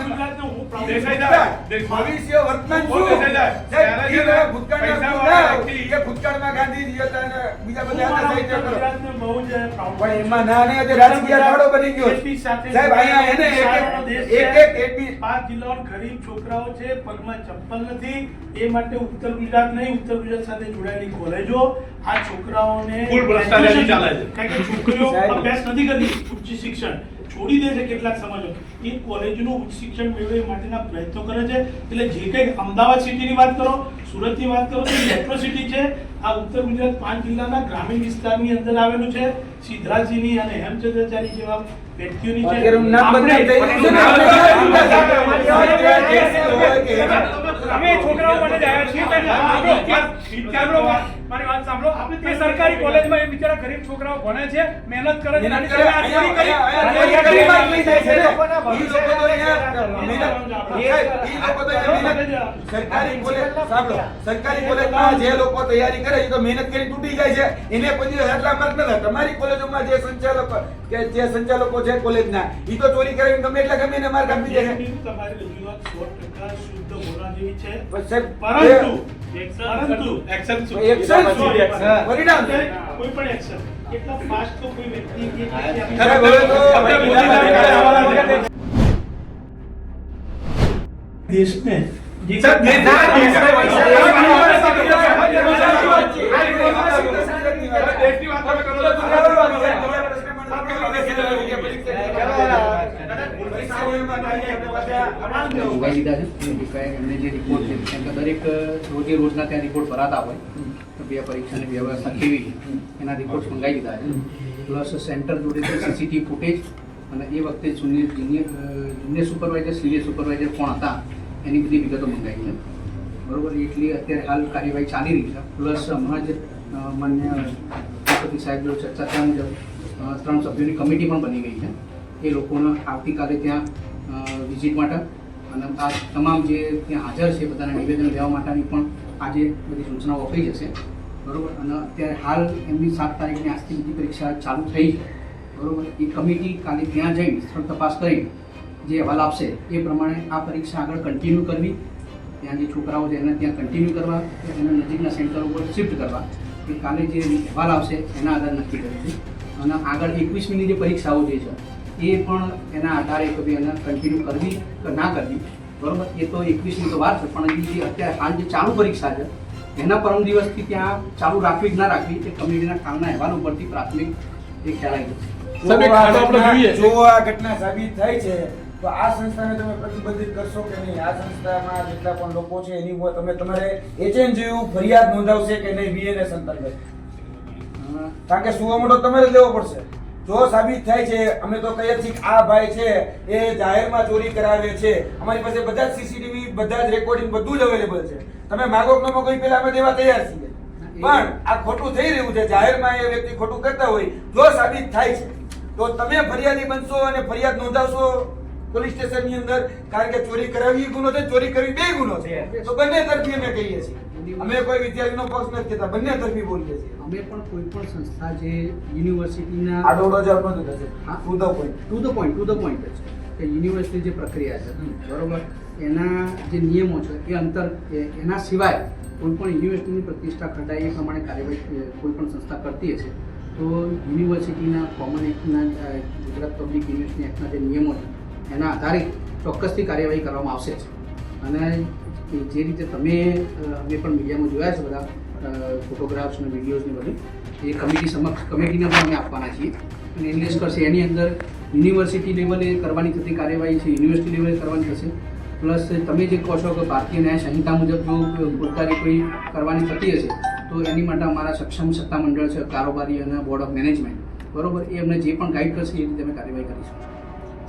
ગુજરાતનો હું પ્રાઉડ દેસાઈ સાહેબ, ભવિષ્ય વર્તમાન શું? સાહેબ, એ ભૂતકાળના ભૂલાવ કે ભૂતકાળમાં ગાંધીજી હતા અને બીજા બધા હતા સાહિત્ય કરો. ગુજરાતને બહુ જ પ્રાઉડ પણ એમાં ના ને તે રાજકીય અખાડો બની ગયો છે. સાહેબ, અહીંયા એને એક 5 જિલ્લાઓના ગરીબ છોકરાઓ છે, પગમાં ચપ્પલ નથી, એ માટે ઉત્તર ગુજરાત નહીં, ઉત્તર ગુજરાત સાથે જોડાયેલી કોલેજો આ છોકરાઓને ફૂલ ભ્રષ્ટાચારી ચાલે છે. કારણ કે છોકરીઓ સાહેબ. અભ્યાસ નથી કરતી, ઉચ્ચ શિક્ષણ છોડી દે છે કેટલાક સમાજો, એ કોલેજનું ઉચ્ચ શિક્ષણ મેળવે એ માટેના પ્રયત્નો કરે છે. એટલે જે કંઈક અમદાવાદ સિટીની વાત કરો, સુરતની વાત કરો તો મેટ્રો સિટી છે, આ ઉત્તર ગુજરાત 5 જિલ્લાના ગ્રામીણ વિસ્તારની અંદર આવેલું છે. સિદ્ધરાજસિંહની અને હેમચંદ્રાચાર્ય જેવા વ્યક્તિઓની છે. અત્યારે નામ બદનામ થઈ રહ્યું છે ને. અમે છોકરાઓ માટે જ આવ્યા છીએ. સાંભળો, મારી વાત સાંભળો. એ સરકારી કોલેજમાં એ બિચારા ગરીબ છોકરાઓ ભણે છે, મહેનત કરે છે. મહેનત નાની કરે. આ ચોરી કરી. અહીંયા ગરીબાઈ થઈ જાય છે ને. ઈ લોકો તો અહીંયા મહેનત સરકારી કોલેજ સાંભળો, સરકારી કોલેજમાં જે લોકો તૈયારી કરે એ તો મહેનત કરી તૂટી જાય છે. એને કોઈ દિવસ એટલા માર્ક ન થાય. તમારી કોલેજોમાં જે સંચાલકો છે કોલેજના ઈ તો ચોરી કરીને ગમે એટલા ગમે એને માર્ક આપી દે છે. તમારી રજૂઆત 100% શુદ્ધ બોલવા જેવી છે. પણ સાહેબ, પરંતુ એક્શન શું? એક્શન શું? પરિણામ છે. કોઈ પણ એક્શન એટલા ફાસ્ટ તો કોઈ વ્યક્તિ કે સાહેબ, હવે તો આપણે મોદી સાહેબ દેશને જે સાહેબ, દેશની વાત તમે કરો છો. ઉગાઈ લીધા છે એમને જે રિપોર્ટ છે કેમ કે દરેક રોજે રોજના ત્યાં રિપોર્ટ ભરાતા હોય તો બે પરીક્ષાની વ્યવસ્થા કેવી છે એના રિપોર્ટ મંગાવી દીધા છે. પ્લસ સેન્ટર જોડે સીસીટીવી ફૂટેજ અને એ વખતે જુનિયર સુપરવાઇઝર સિનિયર સુપરવાઇઝર કોણ હતા એની બધી વિગતો મંગાવી છે બરોબર. એટલી અત્યારે હાલ કાર્યવાહી ચાલી રહી છે. પ્લસ હમણાં જ માન્ય રાષ્ટ્રપતિ સાહેબ જો ચર્ચા થયા મુજબ 3 સભ્યોની કમિટી પણ બની ગઈ છે. એ લોકોને આવતીકાલે ત્યાં વિઝિટ માટે અને આ તમામ જે ત્યાં હાજર છે બધાના નિવેદન લેવા માટેની પણ આજે બધી સૂચનાઓ અપાઈ જશે બરોબર. અને અત્યારે હાલ એમની 7 તારીખની આજથી બીજી પરીક્ષા ચાલુ થઈ છે બરોબર. એ કમિટી કાલે ત્યાં જઈ સ્થળ તપાસ કરી જે અહેવાલ આપશે એ પ્રમાણે આ પરીક્ષા આગળ કન્ટિન્યુ કરવી, ત્યાં જે છોકરાઓ છે એને ત્યાં કન્ટિન્યુ કરવા, એને નજીકના સેન્ટર ઉપર શિફ્ટ કરવા, કે કાલે જે અહેવાલ આવશે એના આધારે નક્કી કરીશું. અને આગળ 21મીની જે પરીક્ષાઓ જે છે એ પણ એના આધારે કે ભાઈ એને કન્ટિન્યુ કરવી કે ના કરવી બરોબર. એ તો 21મી તો વાર છે, પણ જે અત્યારે હાલ જે ચાલુ પરીક્ષા છે એના પરમ દિવસથી ત્યાં ચાલુ રાખવી કે ના રાખવી એ કમિટીના કાલના અહેવાલ ઉપરથી પ્રાથમિક એ ખ્યાલ આવી જશે. સાહેબ, એક ખાડો આપણે જોઈએ. જો આ ઘટના સાબિત થાય છે તો આ સંસ્થાને તમે પ્રતિબંધિત કરશો કે નહીં? આ સંસ્થામાં જેટલા પણ લોકો છે એની ઉપર તમારે HNGU ફરિયાદ નોંધાવશે કે નહીં BNS અંતર્ગત? કારણ કે સુવો મોટો તમારે જ લેવો પડશે. જો સાબિત થાય છે, અમે તો કહીએ છીએ કે આ ભાઈ છે એ જાહેરમાં ચોરી કરાવે છે, અમારી પાસે બધા જ CCTV, બધા જ રેકોર્ડિંગ બધું જ અવેલેબલ છે, તમે માગો કે ન માગો એ પહેલા અમે દેવા તૈયાર છીએ. પણ આ ખોટું થઈ રહ્યું છે, જાહેરમાં એ વ્યક્તિ ખોટું કરતા હોય, જો સાબિત થાય છે તો તમે ફરિયાદી બનશો અને ફરિયાદ નોંધાવશો પોલીસ સ્ટેશનની અંદર. કારણ કે ચોરી કરાવી ગુનો છે, ચોરી કરવી બે ગુનો છે. તો બંને તરફી અમે કહીએ છીએ. અમે કોઈ વિદ્યાર્થીનો પક્ષ નથી કહેતા, બંને તરફી બોલીએ છીએ. અમે પણ કોઈ પણ સંસ્થા જે યુનિવર્સિટીના આ 1.5 બંધ થશે. To the point to the point છે કે યુનિવર્સિટી જે પ્રક્રિયા છે બરોબર, એના જે નિયમો છે એ અંતર એના સિવાય કોઈ પણ યુનિવર્સિટીની પ્રતિષ્ઠા ખંડાય એ પ્રમાણે કાર્યવાહી કોઈ પણ સંસ્થા કરતી હશે તો યુનિવર્સિટીના કોમન એક્ટના ગુજરાત પબ્લિક યુનિવર્સિટી એક્ટના જે નિયમો છે એના આધારે ચોક્કસથી કાર્યવાહી કરવામાં આવશે જ. અને જે રીતે અમે પણ મીડિયામાં જોયા છે બધા ફોટોગ્રાફ્સ અને વિડીયોઝને બધું એ કમિટી સમક્ષ કમિટીને પણ અમે આપવાના છીએ અને એનલેસ કરશે. એની અંદર યુનિવર્સિટી લેવલે કરવાની થતી કાર્યવાહી છે, યુનિવર્સિટી લેવલે કરવાની થશે. પ્લસ તમે જે કહો છો કે ભારતીય ન્યાય સંહિતા મુજબ જો પોતાની કોઈ કરવાની થતી હશે તો એની માટે અમારા સક્ષમ સત્તામંડળ છે, કારોબારી અને બોર્ડ ઓફ મેનેજમેન્ટ બરોબર, એ અમને જે પણ ગાઈડ કરશે એ રીતે અમે કાર્યવાહી કરીશું.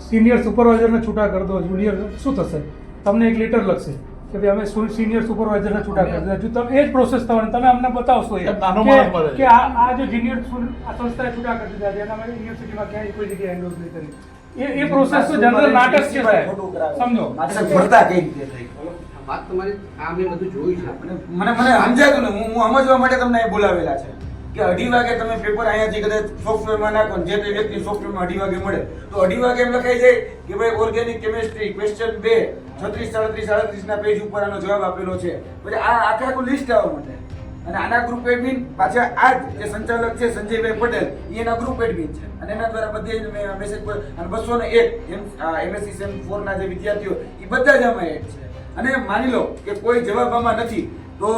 સિનિયર સુપરવાઇઝરને છૂટા કરી દો, જુનિયર શું થશે? તમને એક લેટર લખશે કે ભાઈ અમે સિનિયર સુપરવાઇઝરને છૂટા કરી દીધા. જો તમે એ જ પ્રોસેસ થવાની, તમે અમને બતાવશો કે આ જો જુનિયર આ સંસ્થાએ છૂટા કરી દીધા છે એના માટે યુનિવર્સિટીમાં ક્યાંય કોઈ જગ્યાએ એન્ડોર્સ નહીં કરી. એ પ્રોસેસ તો જનરલ નાટક છે સમજો. ભરતા કઈ રીતે થઈ? વાત તમારી આ મેં બધું જોયું છે. મને સમજાતું ને, હું સમજવા માટે તમને બોલાવેલા છે કે 2:30 વાગે તમે પેપર અહીંયાથી કદાચ સોફ્ટવેરમાં નાખો, જે તે વ્યક્તિ સોફ્ટવેરમાં 2:30 વાગે મળે તો 2:30 વાગે એમ લખાઈ જાય કે ભાઈ ઓર્ગેનિક કેમિસ્ટ્રી ક્વેશ્ચન 2 36, 37 ના પેજ ઉપર આનો જવાબ આપેલો છે. પછી આ આખું લિસ્ટ આવવા માટે અને આના ગ્રુપ એડમિન પાછા આ જે સંચાલક છે સંજયભાઈ પટેલ એના ગ્રુપ એડમિન છે અને એના દ્વારા બધે મેસેજ પર અને 201 MSc સેમ 4 ના જે વિદ્યાર્થીઓ એ બધા જ આમાં એડ છે. અને માની લો કે કોઈ જવાબ આમાં નથી તો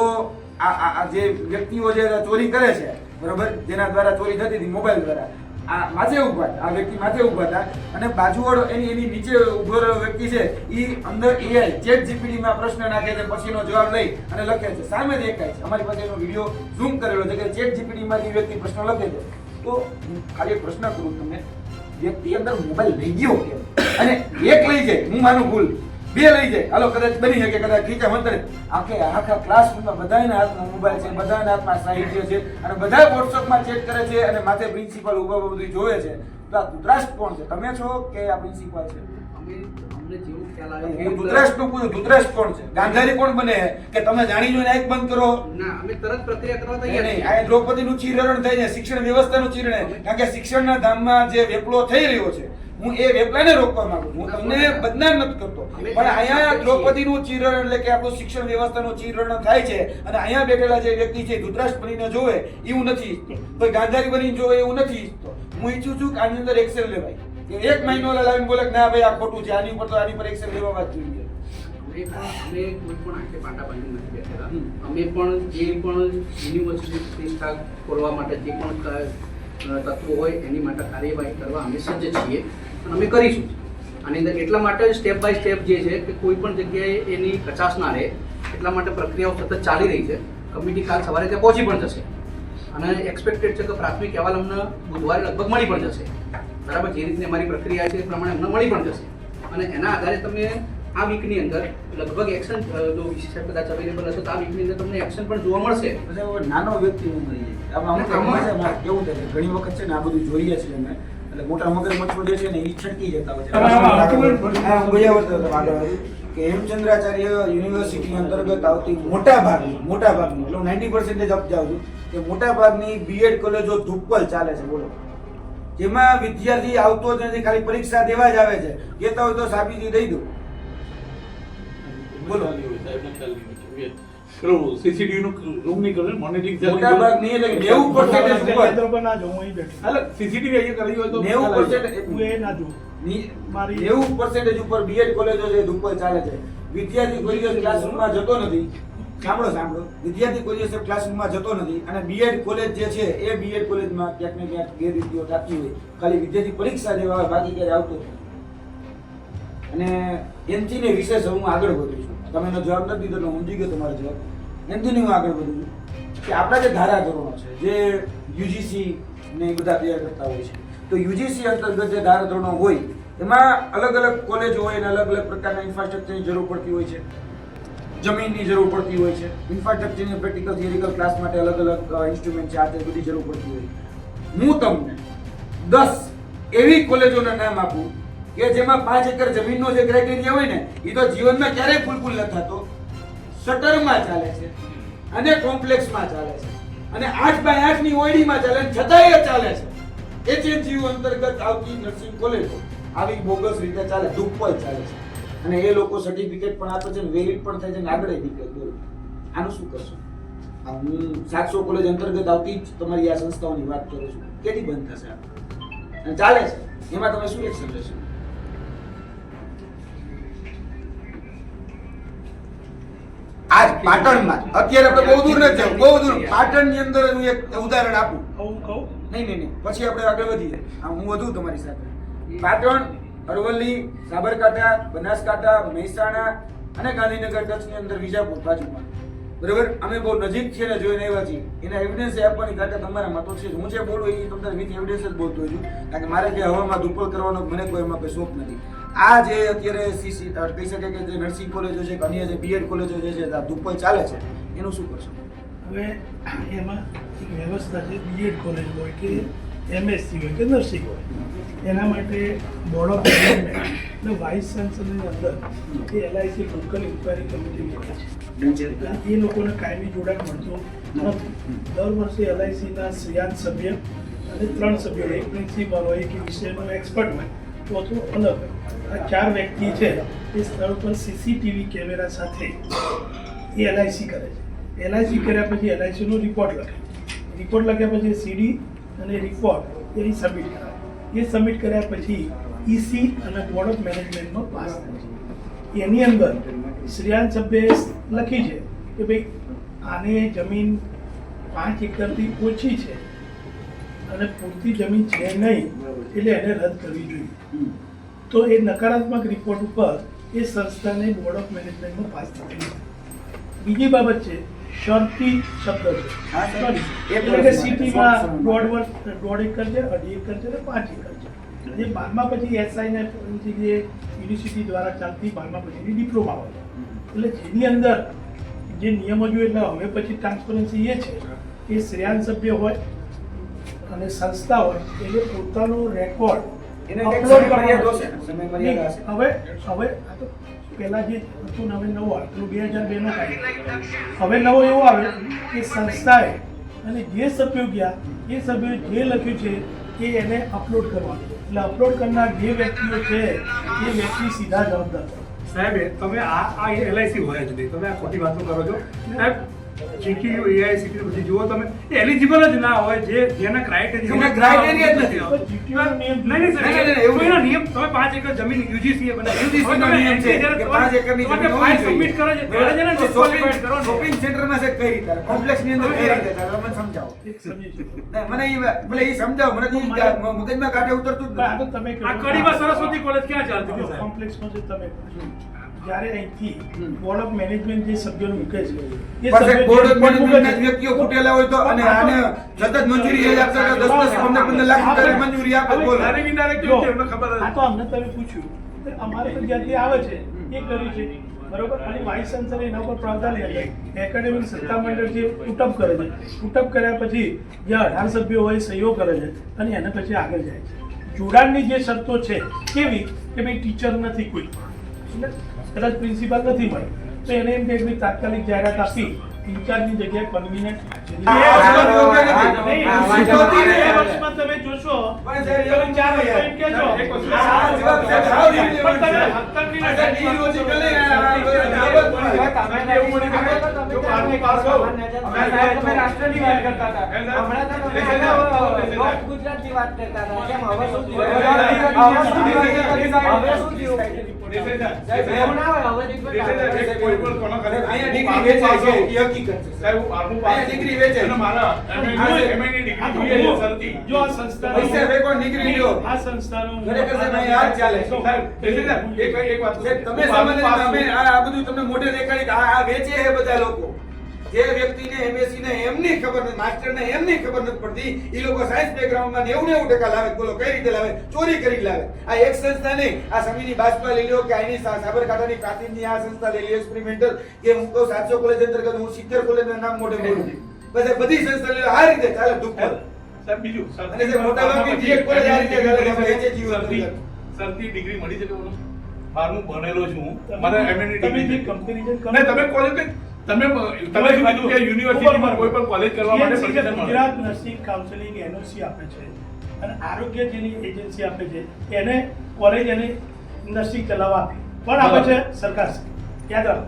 આ જે વ્યક્તિઓ જે ચોરી કરે છે બરોબર, જેના દ્વારા ચોરી થતી હતી મોબાઈલ દ્વારા, આ માથે ઉભા હતા, આ વ્યક્તિ માથે ઉભા હતા અને બાજુવાળો એની નીચે ઉભો રહેલો વ્યક્તિ છે એ અંદર AI ChatGPT માં પ્રશ્ન નાખે છે, પછીનો જવાબ લઈ અને લખે છે. સામે દેખાય છે, અમારી પાસે એનો વિડીયો ઝૂમ કરેલો છે કે ChatGPT માંથી વ્યક્તિ પ્રશ્ન લખે છે. તો હું ખાલી એક પ્રશ્ન કરું તમને, વ્યક્તિ અંદર મોબાઈલ લઈ ગયો કેમ? અને એક લઈ જાય હું માનું ભૂલ, 2 લઈ જાય, હાલો કદાચ બની શકે, કદાચ ખીચા મંતરે આખા ક્લાસરૂમમાં બધાના હાથમાં મોબાઈલ છે, બધાના હાથમાં સાહિત્ય છે અને બધા WhatsAppમાં ચેટ કરે છે અને માથે પ્રિન્સિપાલ ઉભા બધું જોવે છે. તો આ ધૃતરાષ્ટ્ર કોણ છે? તમે છો કે આ પ્રિન્સિપાલ છે? અમને જેવું ખ્યાલ આવે હું ધૃતરાષ્ટ્રનું પૂછું, ધૃતરાષ્ટ્ર કોણ છે? ગાંધારી કોણ બને કે તમે જાણી જોઈને આંખ બંધ કરો? ના, અમે તરત પ્રક્રિયા કરવા તૈયાર નહીં, આ દ્રૌપદીનું ચીરહરણ થાય છે, શિક્ષણ વ્યવસ્થાનું ચીરહરણ. કારણ કે શિક્ષણના ધામમાં જે વેપલો થઈ રહ્યો છે હું એ વેપલાને રોકવા માંગુ છું, હું તમને બદનામ નથી કરતો, પણ અહીંયા દ્રૌપદીનું ચીરહરણ એટલે કે આપણું શિક્ષણ વ્યવસ્થાનું ચીરહરણ થાય છે અને અહીંયા બેઠેલા જે વ્યક્તિ છે ધૃતરાષ્ટ્ર બનીને જોવે એવું નથી ઈચ્છતો, કોઈ ગાંધારી બનીને જોવે એવું નથી ઈચ્છતો. હું ઈચ્છું છું કે આની અંદર એક્શન લેવાય, કે 1 મહિનો લાવીને બોલે કે ના ભાઈ આ ખોટું છે, આની ઉપર તો આની પર એક્શન લેવા જ જોઈએ. અમે કોઈ પણ આંખે પાટા બાંધી નથી બેઠેલા. અમે પણ જે પણ યુનિવર્સિટી પ્રતિષ્ઠા ખોલવા માટે જે પણ તત્વો હોય એની માટે કાર્યવાહી કરવા અમે સજ્જ છીએ અને અમે કરીશું. આની અંદર એટલા માટે સ્ટેપ બાય સ્ટેપ જે છે કે કોઈ પણ જગ્યાએ એની કચાશ ના રહે એટલા માટે પ્રક્રિયાઓ સતત ચાલી રહી છે. કમિટી કાલ સવારે ત્યાં પહોંચી પણ જશે અને એક્સપેક્ટેડ છે કે પ્રાથમિક અહેવાલ અમને બુધવારે લગભગ મળી પણ જશે. બરાબર, જે રીતની અમારી પ્રક્રિયા છે એ પ્રમાણે અમને મળી પણ જશે અને એના આધારે તમે આ વીકની અંદર લગભગ એક્શન જો વિશેષ કદાચ અવેલેબલ હશે તો આ વીકની અંદર તમને એક્શન પણ જોવા મળશે. પછી નાનો વ્યક્તિ હું મરી જાય આમાં કેવું થાય ઘણી વખત છે ને આ બધું જોઈએ છીએ અમે એટલે મોટા મગજમચ્છો જે છે ને એ છટકી જતા હોય છે. કે હેમચંદ્રાચાર્ય યુનિવર્સિટી અંતર્ગત આવતી મોટા ભાગની એટલે 90% અપજાવું છું કે મોટા ભાગની બીએડ કોલેજો ધુપ્પલ ચાલે છે. બોલો, જેમાં વિદ્યાર્થી આવતો જ નથી, ખાલી પરીક્ષા દેવા જ આવે છે. કહેતા હોય તો સાબિતી દઈ દો. બોલો, સીસીટીવી નું રૂમ નહીં કરે મોનિટરિંગ મોટા ભાગની એટલે 90% ઉપર ના જોઉં અહીં બેઠો હાલ સીસીટીવી અહીંયા કરી હોય તો 90% હું એ ના જોઉં. 90% ઉપર બીએડ કોલેજો છે ધુપ્પલ ચાલે છે. વિદ્યાર્થી કોઈ દિવસ ક્લાસરૂમમાં જતો નથી. સાંભળો, વિદ્યાર્થી કોઈ દિવસ ક્લાસરૂમમાં જતો નથી અને બીએડ કોલેજ જે છે એ બીએડ કોલેજમાં ક્યાંક ને ક્યાંક ગેરરીતિઓ થતી હોય. ખાલી વિદ્યાર્થી પરીક્ષા દેવા હોય, બાકી ક્યાંય આવતો નથી. અને એનથી ને વિશેષ હું આગળ વધું છું. તમે એનો જવાબ નથી દીધો, સમજી ગયો તમારો જવાબ. એનથી હું આગળ વધું છું કે આપણા જે ધારાધોરણો છે જે યુજીસી ને એ બધા તૈયાર કરતા હોય છે, તો યુજીસી અંતર્ગત જે ધારાધોરણો હોય એમાં અલગ અલગ કોલેજો હોય અને અલગ અલગ પ્રકારના ઇન્ફ્રાસ્ટ્રક્ચરની જરૂર પડતી હોય છે, જમીનની જરૂર પડતી હોય છે, ઇન્ફ્રાસ્ટ્રક્ચરની પ્રેક્ટિકલ થિયરિકલ ક્લાસ માટે અલગ અલગ ઇન્સ્ટ્રુમેન્ટ છે, આ તે બધી જરૂર પડતી હોય. હું તમને 10 એવી કોલેજોના નામ આપું કે જેમાં 5 એકર જમીનનો જે ક્રાઇટેરિયા હોય ને એ તો જીવનમાં ક્યારેય ફૂલફૂલ ન થતો, શટરમાં ચાલે છે અને કોમ્પ્લેક્સમાં ચાલે છે અને 8x8 ની ઓયડીમાં ચાલે છે, છતાંય ચાલે છે. એચએનજીયુ અંતર્ગત આવતી નર્સિંગ કોલેજો આવી બોગસ રીતે ચાલે, ધુપ્પલ ચાલે છે અને એ લોકો સર્ટિફિકેટ પણ આપે છે ને વેલિડ પણ થાય છે ને આગળ નીકળે. બોલો, આનું શું કરશો? હું 700 કોલેજ અંતર્ગત આવતી જ તમારી આ સંસ્થાઓની વાત કરું છું. કેથી બંધ થશે અને ચાલે છે એમાં તમે શું એક્શન લેશો? આજ પાટણમાં અત્યારે આપણે બહુ દૂર નથી જવું, બહુ દૂર પાટણની અંદર હું એક ઉદાહરણ આપું. કહું નહીં, પછી આપણે આગળ વધીએ. હું વધુ તમારી સાથે. પાટણ, અરવલ્લી, સાબરકાંઠા, બનાસકાંઠા, મહેસાણા અને ગાંધીનગર કચ્છની અંદર વિજાપુર બાજુમાં, બરાબર, અમે બહુ નજીક છીએ ને જોઈને આવ્યા છીએ. એના એવિડન્સ આપવાની કાંઠે તમારામાં તો છે. હું જે બોલું એ તમને વિથ એવિડન્સ જ બોલતો હોઉં છું, કારણ કે મારે જે હવામાં ધુપ્પલ કરવાનો મને કોઈ એમાં કોઈ શોખ નથી. આ જે અત્યારે કહી શકે કે જે નર્સિંગ કોલેજો છે કે અન્ય જે બીએડ કોલેજો જે છે ધુપ્પલ ચાલે છે એનું શું કરશો? હવે એમાં એક વ્યવસ્થા છે. બીએડ કોલેજ હોય કે એમએસસી હોય કે નર્સિંગ હોય, એના માટે બોર્ડ ઓફ મેનેજમેન્ટ અને વાઇસ ચાન્સલરની અંદર એ એલઆઈસી લોકલ ઇન્ક્વાયરી કમિટી હોય છે. એ લોકોને કાયમી જોડાણ મળતું નથી. દર વર્ષે એલઆઈસીના શ્રેયાંત સભ્ય અને 3 સભ્યો, એક પ્રિન્સિપલ હોય, એક વિષયનો એક્સપર્ટ હોય, ચોથું અલગ હોય. આ 4 વ્યક્તિ છે એ સ્થળ પર સીસીટીવી કેમેરા સાથે એ એલઆઈસી કરે છે. એલઆઈસી કર્યા પછી એલઆઈસીનો રિપોર્ટ લખ્યા પછી સીડી અને રિપોર્ટ એ સબમિટ કરાવે. એ સબમિટ કર્યા પછી ઈસી અને બોર્ડ ઓફ મેનેજમેન્ટમાં પાસ થાય છે. એની અંદર શ્રેયાંત સભ્યએ લખી છે કે ભાઈ આને જમીન 5 એકરથી ઓછી છે અને પૂરતી જમીન છે નહીં એટલે એને રદ કરવી જોઈએ. તો એ નકારાત્મક રિપોર્ટ ઉપર એ સંસ્થાને બોર્ડ ઓફ મેનેજમેન્ટમાં પાસ થતી નથી. બીજી બાબત છે શરતી શબ્દ છે, એટલે કે સિટીમાં 1.5 એકર છે, 2.5 એકર છે ને 5 એકર છે. જે 12મા પછી એસઆઈ ને જે યુનિવર્સિટી દ્વારા ચાલતી 12મા પછીની ડિપ્લોમા હોય, એટલે જેની અંદર જે નિયમો જોઈએ, એટલે હવે પછી ટ્રાન્સપરન્સી એ છે કે શ્રેયાંત સભ્ય હોય અને સંસ્થા હોય એટલે પોતાનો રેકોર્ડ અપલોડ કરવાનો છે. હવે આ તો પહેલા જે હતું ને હવે નવો આવે, પેલું 2002 નો કાયદો. હવે નવો એવો આવે કે સંસ્થાએ અને જે સભ્યો ગયા એ સભ્યોએ જે લખ્યું છે એ એને અપલોડ કરવાનું. એટલે અપલોડ કરનાર જે વ્યક્તિઓ છે એ વ્યક્તિ સીધા જવાબદાર. સાહેબ તમે આ એલઆઈસી હોય જ નહીં, તમે આ ખોટી વાતો કરો છો સાહેબ. જીટીયુ એઆઈસીટી બધી જુઓ તમે, એલિજિબલ જ ના હોય જેના ક્રાઇટેરિયા જ નથી. કોઈનો નિયમ તમે 5 એકર જમીન યુજીસી એ બનાવી, કે 5 એકરની જમીન ફાઇલ સબમિટ કરે છે ત્યારે જ એને ડિસ્ક્વોલિફાઈડ કરો. શોપિંગ સેન્ટરમાં છે કઈ રીતે, કોમ્પ્લેક્સની અંદર કઈ રીતે, મને સમજાવો. મને ભલે એ સમજાવો, મને મગજમાં કાઢે ઉતરતું જ નથી. તમે આ કડીમાં સરસ્વતી કોલેજ ક્યાં ચાલતી હતી સાહેબ? કોમ્પ્લેક્સમાં જે તમે જ્યારે અહીંથી બોર્ડ ઓફ મેનેજમેન્ટ જે સભ્યોને મૂકે છે એ પરફેક્ટ બોર્ડ ઓફ મેનેજમેન્ટના વ્યક્તિઓ ખૂટેલા હોય તો અને આને સતત મંજૂરી એ આપતા 10-15 લાખ રૂપિયા મંજૂરી આપે. બોલો, ડાયરેક્ટ ઇનડાયરેક્ટ એમને ખબર આ તો અમને તમે પૂછ્યું અમારે તો જ્યાંથી આવે છે એ કર્યું છે બરોબર. અને વાઇસ ચાન્સલર એના ઉપર પ્રાવધાન કરે એકેડેમિક સત્તામંડળ જે પુટઅપ કરે છે, પુટઅપ કર્યા પછી જે 18 સભ્યો હોય સહીઓ કરે છે અને એને પછી આગળ જાય છે. જોડાણની જે શરતો છે કેવી કે ભાઈ ટીચર નથી કોઈ, કદાચ પ્રિન્સિપાલ નથી મળે તો એને એમ કે ભાઈ તાત્કાલિક જાહેરાત આપી ઇન્ચાર્જની જગ્યાએ કન્વીનન્ટ વર્ષમાં તમે જોશો રાષ્ટ્રની વાત કરતા હતા, હમણાં તો ગુજરાતની વાત કરતા હતા. કેમ હવે શું થયું? જો આ સંસ્થા આ સંસ્થાનો તમને મોઢે દેખાડી આ વેચે છે બધા લોકો. જે વ્યક્તિને એમએસસી ને એમની ખબર નથી, માસ્ટર ને એમની ખબર નથી પડતી, એ લોકો સાયન્સ બેકગ્રાઉન્ડમાં 90% લાવે. બોલો કઈ રીતે લાવે? ચોરી કરી લાવે. આ એક સંસ્થા નહીં, આ સમીની બાજપા લઈ લો કે આની સાબરકાંઠાની પ્રાંતિજની આ સંસ્થા લઈ લો એક્સપેરિમેન્ટલ, કે હું તો 700 કોલેજ અંતર્ગત હું 70 કોલેજના નામ મોઢે બોલું. બધી સંસ્થા લઈ લો, આ રીતે ચાલે દુઃખ. સાહેબ બીજું અને જે મોટા ભાગની જે કોલેજ આ રીતે ચાલે આપણે એચએજીયુ અંતર્ગત સરથી ડિગ્રી મળી શકે બોલો? 12મું ભણેલો છું મને એમએની તમે જે ડિગ્રી કમ્પેરિઝન કરો નહીં, તમે કોલેજ તમે શું કીધું કે યુનિવર્સિટીમાં કોઈ પણ કોલેજ કરવા માટે પરમિશન મળે. ગુજરાત નર્સિંગ કાઉન્સિલિંગ એનઓસી આપે છે અને આરોગ્ય જેની એજન્સી આપે છે એને કોલેજ અને નર્સિંગ ચલાવવા આપે પણ આપે છે સરકાર. યાદ રાખો,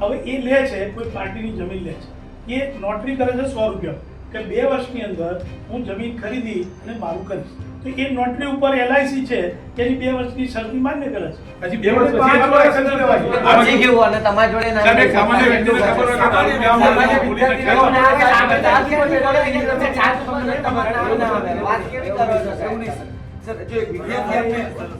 હવે એ લે છે કોઈ પાર્ટીની જમીન લે છે, એ નોટરી કરે છે 100 રૂપિયા કે 2 વર્ષની અંદર હું જમીન ખરીદી અને મારું કરીશ, તો એ નોટરી ઉપર એલઆઈસી છે એની 2 વર્ષની શરતી માન્ય કરે છે. પછી 2 વર્ષ પછી એમાં કોઈ action લેવાય. પછી કેવું અને તમારા જોડે ના સાહેબ, એક સામાન્ય વ્યક્તિને ખબર હોય કે તારું કામ હોય, પોલીસને ખ્યાલ હોય. વાત કેવી કરો છો? સર, જો એક વિદ્યાર્થી આપણે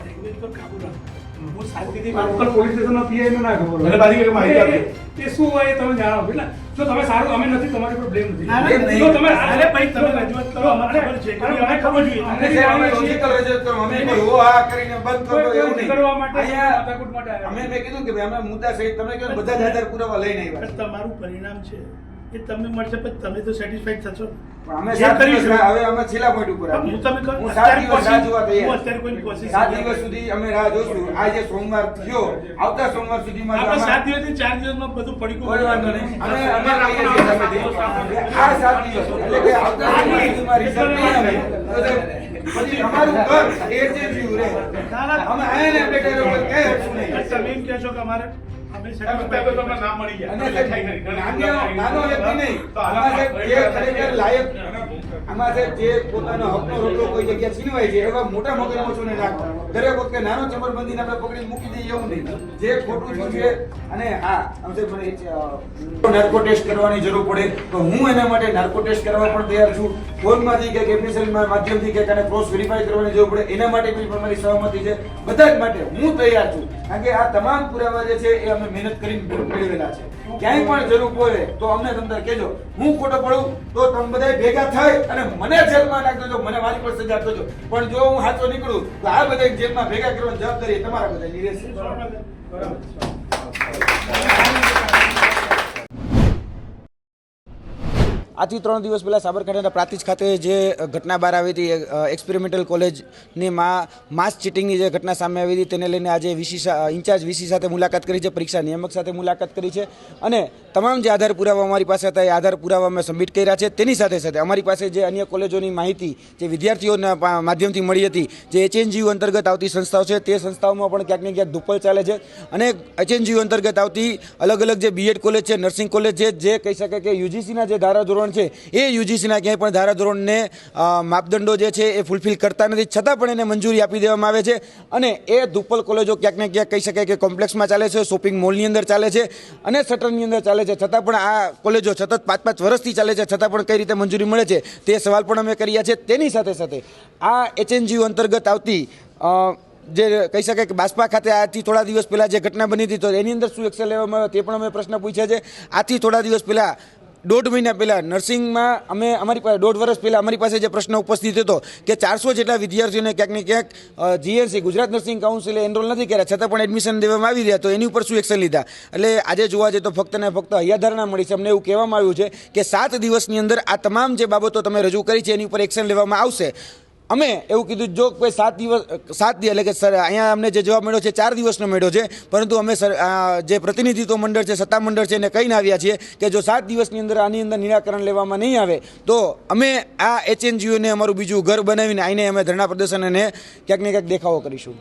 લેંગ્વેજ પર કાબુ રાખો. હું શાંતિથી પોલીસ સ્ટેશનનો પીઆઈ ના ખબર અને પાછી એક માહિતી આપી. એ શું હોય એ તમે જાણો. એટલે જો તમે સારું અમે નથી, તમારી પર બ્લેમ નથી. ના, ના, નહીં. જો તમે અરે ભાઈ તમે રજૂઆત કરો, અમને ખબર છે કે અમને ખબર જોઈએ. અને જે અમે logical રજૂઆત કરો, અમે કોઈ હો આ કરીને બંધ કરો એવું નહીં. કરવા માટે અહીંયા માથાકૂટ માટે આવ્યા. અમે મેં કીધું કે ભાઈ અમે મુદ્દા સહિત તમે કહો બધા જ આધાર પુરાવા લઈને આવ્યા પણ તમારું પરિણામ છે એ તમને મળશે પછી તમે તો સેટિસ્ફાઈડ થશો. પણ અમે જે 7 દિવસ કરીશું. હવે અમે છેલ્લા point ઉપર હું આવીએ. તમે કહો, હું 7 અત્યારે દિવસ રાહ જોવા હું તૈયાર. અત્યારે કોઈની કોશિશ 7 દિવસ સુધી અમે રાહ જોશું. આજે સોમવાર થયો, આવતા સોમવાર સુધીમાં જો આપણે 7 આમાં- દિવસથી 4 દિવસમાં બધું પડીકું કોઈ વાંધો નહીં. અમે કહીએ છીએ સામેથી. આ 7 દિવસ એટલે કે આવતા સોમવાર સુધીમાં result નહીં આવે તો પછી અમારું ઘર એચએજીયુ રહે. ના, ના. અમે આયા ને બેઠા રહો, ક્યાંય હટશું નહીં. તમે એમ કહેશો કે અમારે અમે સાહેબ, satisfied તો તમને નામ મળી ગયા. અને નાનો વ્યક્તિ નહીં, આમાં જે ખરેખર લાયક, આમાં જે પોતાનો હકનો રોટલો કોઈ જગ્યા છીનવાય છે એવા મોટા મગજમોછોને નાખો. દરેક વખતે નાનો ચમરબંધીને આપણે પકડી મૂકી દઈએ એવું નહીં. જે ખોટું થયું છે અને હા અમસે મને નાર્કો ટેસ્ટ કરવાની જરૂર પડે તો હું એના માટે નાર્કો ટેસ્ટ કરવા પણ તૈયાર છું. ફોનમાંથી કે એપ્લિકેશનના માધ્યમથી કે કાને ક્રોસ વેરીફાઈ કરવાની જરૂર પડે એના માટે પણ મારી સહમતિ છે. બધા જ માટે હું તૈયાર છું. કારણ કે આ તમામ પુરાવા જે છે એ અમે મહેનત કરીને મેળવેલા છે. ક્યાંય પણ જરૂર પડે તો અમને તમને કહેજો. હું ખોટો પડું તો તમે બધા ભેગા થઈ અને મને જેલમાં નાખી દેજો, મને મારી પર સજા કરજો. પણ જો હું સાચો નીકળું તો આ બધા જેલમાં ભેગા કરવાની જવાબદારી તમારા બધાની રહેશે. આજથી 3 દિવસ પહેલાં સાબરકાંઠાના પ્રાંતિજ ખાતે જે ઘટના બહાર આવી હતી, એક્સપેરિમેન્ટલ કોલેજની માસ ચીટિંગની જે ઘટના સામે આવી હતી તેને લઈને આજે ઇન્ચાર્જ વીસી સાથે મુલાકાત કરી છે, પરીક્ષા નિયામક સાથે મુલાકાત કરી છે અને તમામ જે આધાર પુરાવા અમારી પાસે હતા એ આધાર પુરાવા અમે સબમિટ કર્યા છે. તેની સાથે સાથે અમારી પાસે જે અન્ય કોલેજોની માહિતી જે વિદ્યાર્થીઓના માધ્યમથી મળી હતી, જે એચએનજીયુ અંતર્ગત આવતી સંસ્થાઓ છે તે સંસ્થાઓમાં પણ ક્યાંક ને ક્યાંક ધુપ્પલ ચાલે છે અને એચએનજીયુ અંતર્ગત આવતી અલગ અલગ જે બીએડ કોલેજ છે, નર્સિંગ કોલેજ છે, જે કહી શકાય કે યુજીસીના જે ધારાધોરણ છે એ યુજીસીના ક્યાંય પણ ધારાધોરણને માપદંડો જે છે એ ફૂલફિલ કરતા નથી, છતાં પણ એને મંજૂરી આપી દેવામાં આવે છે અને એ ધુપ્પલ કોલેજો ક્યાંક ને ક્યાંક કહી શકાય કે કોમ્પ્લેક્સમાં ચાલે છે, શોપિંગ મોલની અંદર ચાલે છે અને શટરની અંદર ચાલે છે. છતાં પણ આ કોલેજો સતત 5-5 વર્ષથી ચાલે છે, છતાં પણ કઈ રીતે મંજૂરી મળે છે તે સવાલ પણ અમે કર્યા છે. તેની સાથે સાથે આ એચએનજીયુ અંતર્ગત આવતી જે કહી શકાય કે બાસ્પા ખાતે આજથી થોડા દિવસ પહેલાં જે ઘટના બની હતી તો એની અંદર શું એક્શન લેવામાં આવ્યો તે પણ અમે પ્રશ્ન પૂછ્યા છે. આજથી થોડા દિવસ પહેલાં દોઢ મહિના પહેલાં નર્સિંગમાં અમારી પાસે 1.5 વર્ષ પહેલાં અમારી પાસે જે પ્રશ્ન ઉપસ્થિત હતો કે 400 જેટલા વિદ્યાર્થીઓને ક્યાંક ને ક્યાંક GNC ગુજરાત નર્સિંગ કાઉન્સિલે એનરોલ નથી કર્યા, છતાં પણ એડમિશન દેવામાં આવી રહ્યા, તો એની ઉપર શું એક્શન લીધા? એટલે આજે જોવા જઈએ તો ફક્ત ને ફક્ત હૈયાધારણા મળી છે. અમને એવું કહેવામાં આવ્યું છે કે 7 દિવસની અંદર આ તમામ જે બાબતો તમે રજૂ કરી છે એની ઉપર એક્શન લેવામાં આવશે. અમે એવું કીધું જો કોઈ 7 દિવસ એટલે કે સર અહીંયા અમને જે જવાબ મળ્યો છે 4 દિવસનો મળ્યો છે, પરંતુ અમે જે પ્રતિનિધિત્વ મંડળ છે, સત્તા મંડળ છે એને કહીને આવ્યા છીએ કે જો 7 દિવસની અંદર આની અંદર નિરાકરણ લેવામાં નહીં આવે તો અમે આ HNGOને અમારું બીજું ઘર બનાવીને આઈને અમે ધરણા પ્રદર્શન અને ક્યાંક ને ક્યાંક દેખાવો કરીશું.